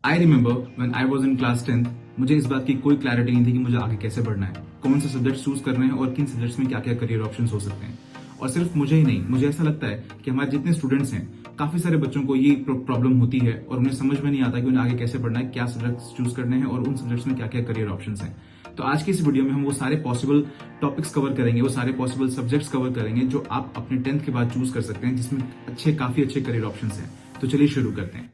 I remember when I was in class 10th, मुझे इस बात की कोई क्लैरिटी नहीं थी कि मुझे आगे कैसे बढ़ना है, कौन से सब्जेक्ट चूज करने हैं और किन सब्जेक्ट्स में क्या क्या करियर ऑप्शन हो सकते हैं। और सिर्फ मुझे ही नहीं, मुझे ऐसा लगता है कि हमारे जितने स्टूडेंट्स हैं, काफी सारे बच्चों को ये प्रॉब्लम होती है और उन्हें समझ में नहीं आता कि उन्हें आगे कैसे बढ़ना है, क्या सब्जेक्ट्स चूज करने हैं और उन सब्जेक्ट्स में क्या क्या करियर ऑप्शन हैं। तो आज की इस वीडियो में हम वो सारे पॉसिबल टॉपिक्स कवर करेंगे, वो सारे पॉसिबल सब्जेक्ट्स कवर करेंगे जो आप अपने 10th के बाद चूज कर सकते हैं, जिसमें काफी अच्छे करियर ऑप्शन हैं। तो चलिए शुरू करते हैं।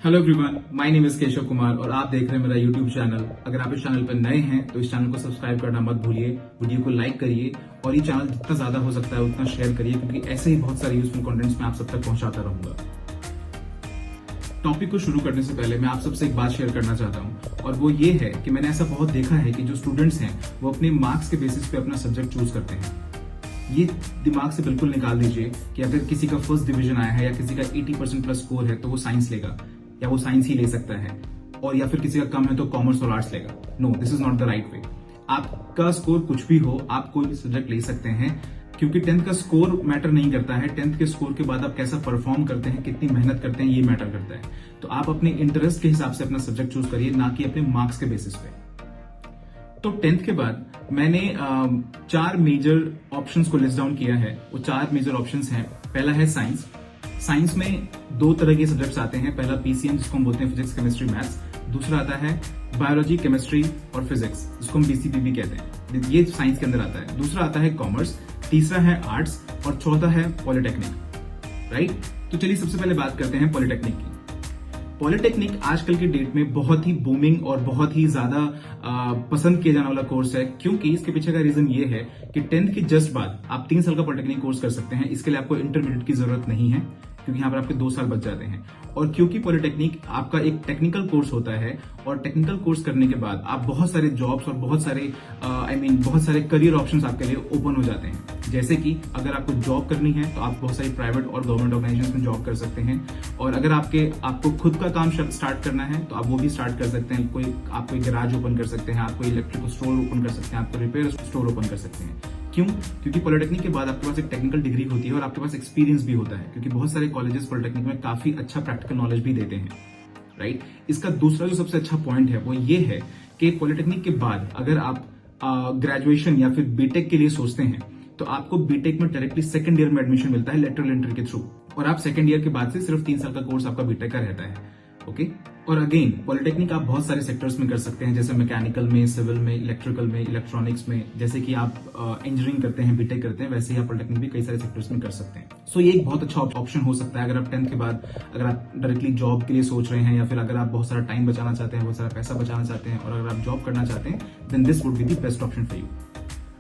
Hello everyone, my name is Keshav Kumar और आप देख रहे हैं मेरा यूट्यूब चैनल। अगर आप इस चैनल पर नए हैं तो इस चैनल को सब्सक्राइब करना मत भूलिए, वीडियो को लाइक करिए और ये चैनल जितना ज्यादा हो सकता है उतना शेयर करिए, क्योंकि ऐसे ही बहुत सारे यूजफुल कंटेंट्स मैं आप सब तक पहुंचाता रहूंगा। टॉपिक को शुरू करने से पहले मैं आप सबसे एक बात शेयर करना चाहता हूं और वो ये है कि मैंने ऐसा बहुत देखा है कि जो स्टूडेंट्स हैं वो अपने मार्क्स के बेसिस पे अपना सब्जेक्ट चूज करते हैं। ये दिमाग से बिल्कुल निकाल दीजिए कि अगर किसी का फर्स्ट डिवीजन आया है या किसी का 80% प्लस स्कोर है तो वो साइंस लेगा या वो साइंस ही ले सकता है, और या फिर किसी का कम है तो कॉमर्स और आर्ट्स लेगा। No, this is not the right way. आपका स्कोर कुछ भी हो, आप कोई भी सब्जेक्ट ले सकते हैं, क्योंकि 10th का स्कोर मैटर नहीं करता है। 10th के स्कोर के बाद आप कैसा परफॉर्म करते हैं, कितनी मेहनत करते हैं, ये मैटर करता है। तो आप अपने इंटरेस्ट के हिसाब से अपना सब्जेक्ट चूज करिए, ना कि अपने मार्क्स के बेसिस पे। तो 10th के बाद मैंने 4 मेजर ऑप्शंस को लिस्ट डाउन किया है। वो 4 मेजर ऑप्शंस हैं। पहला है साइंस। साइंस में 2 तरह के सब्जेक्ट्स आते हैं। पहला पीसीएम, जिसको हम बोलते हैं फिजिक्स केमिस्ट्री मैथ्स। दूसरा आता है बायोलॉजी, केमिस्ट्री और फिजिक्स, जिसको हम बीसीपी भी कहते हैं। ये साइंस के अंदर आता है। दूसरा आता है कॉमर्स, तीसरा है आर्ट्स और चौथा है पॉलिटेक्निक। राइट? तो चलिए सबसे पहले बात करते हैं पॉलिटेक्निक की। पॉलिटेक्निक आजकल की डेट में बहुत ही बूमिंग और बहुत ही ज्यादा पसंद किया जाने वाला कोर्स है, क्योंकि इसके पीछे का रीजन ये है कि 10th के जस्ट बाद आप 3 साल का पॉलिटेक्निक कोर्स कर सकते हैं। इसके लिए आपको इंटरमीडिएट की जरूरत नहीं है, क्योंकि यहाँ पर आपके 2 साल बच जाते हैं। और क्योंकि पॉलिटेक्निक आपका एक टेक्निकल कोर्स होता है और टेक्निकल कोर्स करने के बाद आप बहुत सारे जॉब्स और बहुत सारे करियर ऑप्शंस आपके लिए ओपन हो जाते हैं। जैसे कि अगर आपको जॉब करनी है तो आप बहुत सारी प्राइवेट और गवर्नमेंट ऑर्गेनाइजेशन में जॉब कर सकते हैं, और अगर आपको खुद का काम स्टार्ट करना है तो आप वो भी स्टार्ट कर सकते हैं। आप कोई गैराज ओपन कर सकते हैं, आप कोई इलेक्ट्रिकल स्टोर ओपन कर सकते हैं, आप कोई रिपेयर स्टोर ओपन कर सकते हैं। क्यों? क्योंकि पॉलिटेक्निक के बाद आपके पास एक टेक्निकल डिग्री होती है और आपके पास एक्सपीरियंस भी होता है, क्योंकि बहुत सारे कॉलेजेस पॉलिटेक्निक में काफी अच्छा प्रैक्टिकल नॉलेज भी देते हैं। राइट? इसका दूसरा जो सबसे अच्छा पॉइंट है वो ये है कि पॉलिटेक्निक के बाद अगर आप ग्रेजुएशन या फिर बीटेक के लिए सोचते हैं तो आपको बीटेक में डायरेक्टली सेकंड ईयर में एडमिशन मिलता है लेटरल एंट्री के थ्रू, और आप सेकंड ईयर के बाद से सिर्फ 3 साल का कोर्स आपका बीटेक का रहता है। ओके? और अगेन पॉलिटेक्निक आप बहुत सारे सेक्टर्स में कर सकते हैं, जैसे मैकेनिकल में, सिविल में, इलेक्ट्रिकल में, इलेक्ट्रॉनिक्स में। जैसे कि आप इंजीनियरिंग करते हैं, बीटेक करते हैं, वैसे ही आप पॉलिटेक्निक भी कई सारे सेक्टर्स में कर सकते हैं। सो ये एक बहुत अच्छा ऑप्शन हो सकता है अगर आप 10th के बाद अगर आप डायरेक्टली जॉब के लिए सोच रहे हैं, या फिर अगर आप बहुत सारा टाइम बचाना चाहते हैं, बहुत सारा पैसा बचाना चाहते हैं, और अगर आप जॉब करना चाहते हैं, then this would be the best option for you.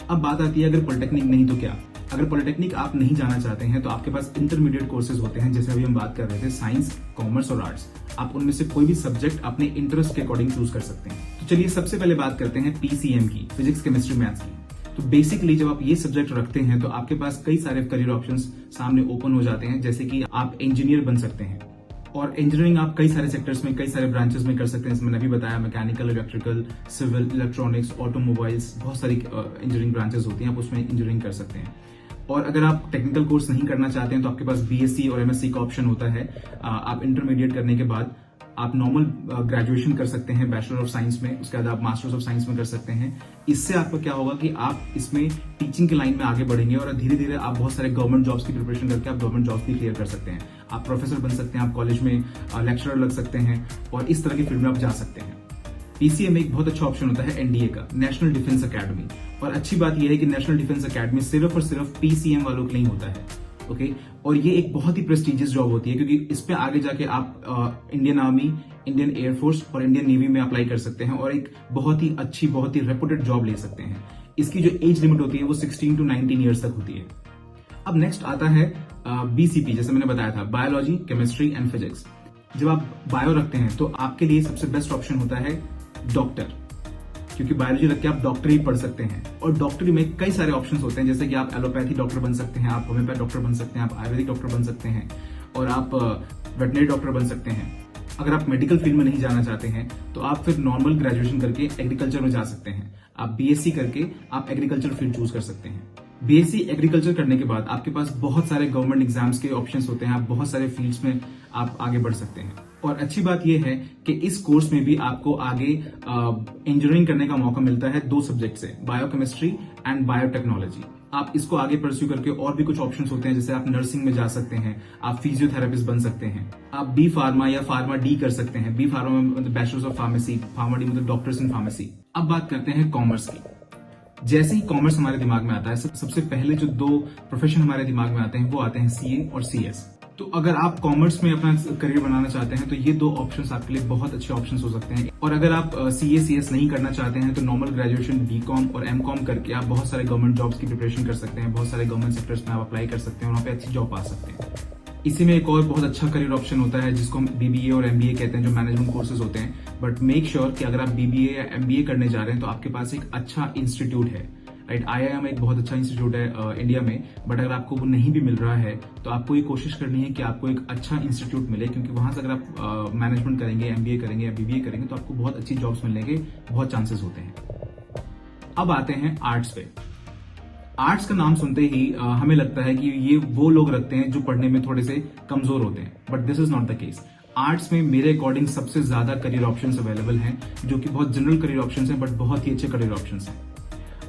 अब बात आती है अगर पॉलिटेक्निक नहीं तो क्या। अगर पॉलिटेक्निक आप नहीं जाना चाहते हैं तो आपके पास इंटरमीडिएट कोर्सेज होते हैं, जैसे अभी हम बात कर रहे थे साइंस, कॉमर्स और आर्ट्स। आप उनमें से कोई भी सब्जेक्ट अपने इंटरेस्ट के अकॉर्डिंग चूज कर सकते हैं। तो चलिए सबसे पहले बात करते हैं पीसीएम की, फिजिक्स केमिस्ट्री मैथ्स की। तो बेसिकली जब आप ये सब्जेक्ट रखते हैं तो आपके पास कई सारे करियर ऑप्शंस सामने ओपन हो जाते हैं, जैसे कि आप इंजीनियर बन सकते हैं। और इंजीनियरिंग आप कई सारे सेक्टर्स में, कई सारे ब्रांचेस में कर सकते हैं, जैसे मैंने अभी बताया mechanical, electrical, civil, electronics, automobiles, बहुत सारी इंजीनियरिंग ब्रांचेस होती हैं, आप उसमें इंजीनियरिंग कर सकते हैं। और अगर आप टेक्निकल कोर्स नहीं करना चाहते हैं तो आपके पास बीएससी और एमएससी का ऑप्शन होता है। आप इंटरमीडिएट करने के बाद आप नॉर्मल ग्रेजुएशन कर सकते हैं बैचलर ऑफ साइंस में, उसके बाद आप मास्टर्स ऑफ साइंस में कर सकते हैं। इससे आपको क्या होगा कि आप इसमें टीचिंग की लाइन में आगे बढ़ेंगे और धीरे धीरे आप बहुत सारे गवर्नमेंट जॉब्स की प्रिपरेशन करके आप गवर्नमेंट जॉब्स भी क्लियर कर सकते हैं। आप प्रोफेसर बन सकते हैं, आप कॉलेज में लेक्चरर लग सकते हैं, और इस तरह की फील्ड में आप जा सकते हैं। पीसीएम एक बहुत अच्छा ऑप्शन होता है एनडीए का, नेशनल डिफेंस अकेडमी। और अच्छी बात यह है कि नेशनल डिफेंस अकेडमी सिर्फ और सिर्फ पीसीएम वालों के लिए होता है। ओके? और ये एक बहुत ही प्रेस्टिजियस जॉब होती है, क्योंकि इस पे आगे जाके आप इंडियन आर्मी, इंडियन एयरफोर्स और इंडियन नेवी में अप्लाई कर सकते हैं और एक बहुत ही अच्छी, बहुत ही रेपुटेड जॉब ले सकते हैं। इसकी जो एज लिमिट होती है वो 16 to 19 ईयर्स तक होती है। अब नेक्स्ट आता है बीसीपी, जैसे मैंने बताया था, बायोलॉजी, केमिस्ट्री एंड फिजिक्स। जब आप बायो रखते हैं तो आपके लिए सबसे बेस्ट ऑप्शन होता है डॉक्टर, क्योंकि बायोलॉजी रख के आप डॉक्टरी पढ़ सकते हैं। और डॉक्टरी में कई सारे ऑप्शंस होते हैं, जैसे कि आप एलोपैथी डॉक्टर बन सकते हैं, आप होम्योपैथ डॉक्टर बन सकते हैं, आप आयुर्वेदिक डॉक्टर बन सकते हैं, और आप वेटनरी डॉक्टर बन सकते हैं। अगर आप मेडिकल फील्ड में नहीं जाना चाहते हैं तो आप फिर नॉर्मल ग्रेजुएशन करके एग्रीकल्चर में जा सकते हैं। आप बीएससी करके आप एग्रीकल्चर फील्ड चूज कर सकते हैं। बीएससी एग्रीकल्चर करने के बाद आपके पास बहुत सारे गवर्नमेंट एग्जाम्स के ऑप्शंस होते हैं, आप बहुत सारे फील्ड्स में आप आगे बढ़ सकते हैं। और अच्छी बात यह है कि इस कोर्स में भी आपको आगे इंजीनियरिंग करने का मौका मिलता है 2 सब्जेक्ट से, बायोकेमिस्ट्री एंड बायोटेक्नोलॉजी। आप इसको आगे परस्यू करके और भी कुछ ऑप्शंस होते हैं, जैसे आप नर्सिंग में जा सकते हैं, आप फिजियोथेरेपिस्ट बन सकते हैं, आप बी फार्मा या फार्मा डी कर सकते हैं। बी फार्मा में मतलब bachelors of pharmacy, pharma D मतलब डॉक्टर्स इन फार्मेसी। अब बात करते हैं कॉमर्स की। जैसे ही कॉमर्स हमारे दिमाग में आता है, सबसे पहले जो 2 प्रोफेशन हमारे दिमाग में आते हैं वो आते हैं सीए और सीएस। तो अगर आप कॉमर्स में अपना करियर बनाना चाहते हैं तो ये 2 ऑप्शंस आपके लिए बहुत अच्छे ऑप्शंस हो सकते हैं। और अगर आप सीए सीएस नहीं करना चाहते हैं तो नॉर्मल ग्रेजुएशन बीकॉम और एमकॉम करके आप बहुत सारे गवर्नमेंट जॉब्स की प्रिपरेशन कर सकते हैं, बहुत सारे गवर्नमेंट सेक्टर्स में आप अप्लाई कर सकते हैं और वहां पे अच्छी जॉब पा सकते हैं। इसी में एक और बहुत अच्छा करियर ऑप्शन होता है जिसको हम बीबीए और एमबीए कहते हैं, जो मैनेजमेंट कोर्सेज होते हैं। बट मेक श्योर कि अगर आप बीबीए या एमबीए करने जा रहे हैं तो आपके पास एक अच्छा इंस्टीट्यूट है, राइट। आईआईएम एक बहुत अच्छा इंस्टीट्यूट है इंडिया में, बट अगर आपको वो नहीं भी मिल रहा है तो आपको ये कोशिश करनी है कि आपको एक अच्छा इंस्टीट्यूट मिले, क्योंकि वहां से अगर आप मैनेजमेंट करेंगे, एमबीए करेंगे या बीबीए करेंगे तो आपको बहुत अच्छी जॉब्स मिलने के बहुत चांसेस होते हैं। अब आते हैं आर्ट्स पे। आर्ट्स का नाम सुनते ही हमें लगता है कि ये वो लोग रखते हैं जो पढ़ने में थोड़े से कमजोर होते हैं, but this is not the case. Arts में मेरे अकॉर्डिंग सबसे ज्यादा करियर ऑप्शंस अवेलेबल हैं, जो कि बहुत जनरल करियर ऑप्शंस हैं, बट बहुत ही अच्छे करियर ऑप्शंस हैं।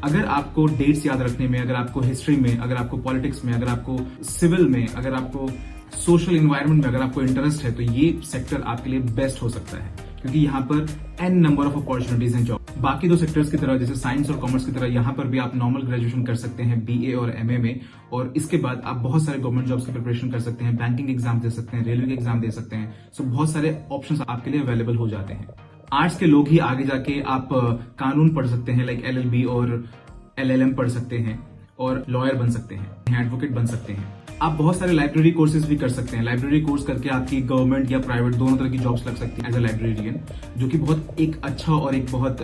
अगर आपको डेट्स याद रखने में, अगर आपको हिस्ट्री में, अगर आपको पॉलिटिक्स में, अगर आपको सिविल में, अगर आपको सोशल एनवायरनमेंट में अगर आपको इंटरेस्ट है तो ये सेक्टर आपके लिए बेस्ट हो सकता है, क्योंकि यहाँ पर एन नंबर ऑफ अपॉर्चुनिटीज हैं जॉब। बाकी 2 सेक्टर्स की तरह जैसे साइंस और कॉमर्स की तरह यहाँ पर भी आप नॉर्मल ग्रेजुएशन कर सकते हैं बीए और एमए में, और इसके बाद आप बहुत सारे गवर्नमेंट जॉब्स की प्रिपरेशन कर सकते हैं, बैंकिंग एग्जाम दे सकते हैं, रेलवे के एग्जाम दे सकते हैं। सो बहुत सारे ऑप्शंस आपके लिए अवेलेबल हो जाते हैं। आर्ट्स के लोग ही आगे जाके आप कानून पढ़ सकते हैं, लाइक एलएलबी और एलएलएम पढ़ सकते हैं और लॉयर बन सकते हैं, एडवोकेट बन सकते हैं। आप बहुत सारे लाइब्रेरी कोर्सेज भी कर सकते हैं। लाइब्रेरी कोर्स करके आपकी गवर्नमेंट या प्राइवेट दोनों तरह की जॉब्स लग सकती है एज अ लाइब्रेरियन, जो कि बहुत एक अच्छा और एक बहुत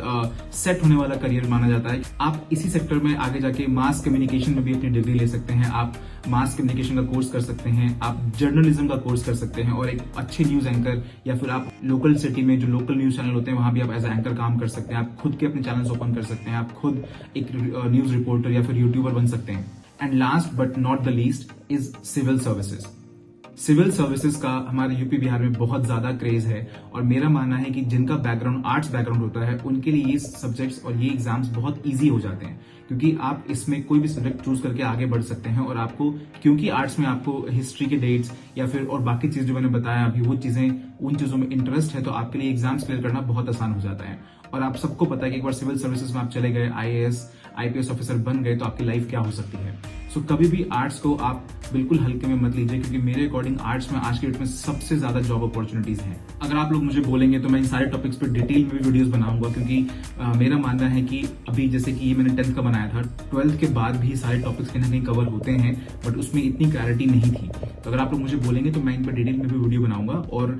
सेट होने वाला करियर माना जाता है। आप इसी सेक्टर में आगे जाके मास कम्युनिकेशन में भी अपनी डिग्री ले सकते हैं, आप मास कम्युनिकेशन का कोर्स कर सकते हैं, आप जर्नलिज्म का कोर्स कर सकते हैं और एक अच्छे न्यूज एंकर, या फिर आप लोकल सिटी में जो लोकल न्यूज चैनल होते हैं वहां भी आप एज एंकर काम कर सकते हैं। आप खुद के अपने चैनल्स ओपन कर सकते हैं, आप खुद एक न्यूज रिपोर्टर या फिर यूट्यूबर बन सकते हैं। And last but not the least is civil services. Civil services का हमारे यूपी बिहार में बहुत ज्यादा क्रेज है, और मेरा मानना है कि जिनका बैकग्राउंड आर्ट्स बैकग्राउंड होता है उनके लिए ये सब्जेक्ट्स और ये एग्जाम्स बहुत इजी हो जाते हैं, क्योंकि आप इसमें कोई भी सब्जेक्ट चूज करके आगे बढ़ सकते हैं। और आपको, क्योंकि आर्ट्स में आपको हिस्ट्री के डेट्स या फिर और बाकी चीज जो मैंने बताया अभी, वो चीजें, उन चीजों में इंटरेस्ट है, तो आपके लिए एग्जाम्स क्लियर करना बहुत आसान हो जाता है। और आप सबको पता है कि एक बार सिविल सर्विसेज में आप चले गए, आईएएस आईपीएस ऑफिसर बन गए, तो आपकी लाइफ क्या हो सकती है। सो कभी भी आर्ट्स को आप बिल्कुल हल्के में मत लीजिए, क्योंकि मेरे अकॉर्डिंग आर्ट्स में आज के डेट में सबसे ज्यादा जॉब अपॉर्चुनिटीज हैं। अगर आप लोग मुझे बोलेंगे तो मैं इन सारे टॉपिक्स पे डिटेल में भी वीडियोस बनाऊंगा, क्योंकि मेरा मानना है कि अभी जैसे कि ये मैंने 10th का बनाया था, 12th के बाद भी सारे टॉपिक्स कहीं ना कहीं कवर होते हैं, बट उसमें इतनी क्लैरिटी नहीं थी। तो अगर आप लोग मुझे बोलेंगे तो मैं इन पर डिटेल में भी वीडियो बनाऊंगा, और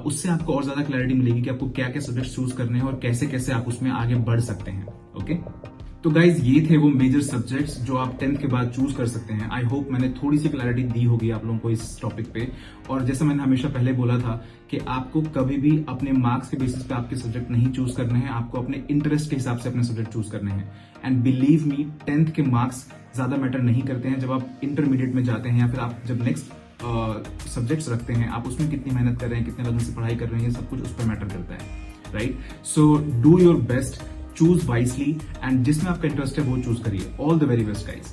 उससे आपको और ज्यादा क्लैरिटी मिलेगी कि आपको क्या क्या सब्जेक्ट चूज करने हैं और कैसे कैसे आप उसमें आगे बढ़ सकते हैं। ओके, तो गाइज ये थे वो मेजर सब्जेक्ट्स जो आप 10th के बाद चूज कर सकते हैं। आई होप मैंने थोड़ी सी क्लैरिटी दी होगी आप लोगों को इस टॉपिक पे। और जैसा मैंने हमेशा पहले बोला था कि आपको कभी भी अपने मार्क्स के बेसिस पे आपके सब्जेक्ट नहीं चूज करने हैं, आपको अपने इंटरेस्ट के हिसाब से अपने सब्जेक्ट चूज करने हैं। एंड बिलीव मी, 10th के मार्क्स ज्यादा मैटर नहीं करते हैं। जब आप इंटरमीडिएट में जाते हैं या फिर आप जब नेक्स्ट सब्जेक्ट्स रखते हैं, आप उसमें कितनी मेहनत कर रहे हैं, कितने लगन से पढ़ाई कर रहे हैं, ये सब कुछ उस पर मैटर करता है, right. So do your best, choose wisely, and जिसमें आपका इंटरेस्ट है वो चूज करिए। All the very best guys.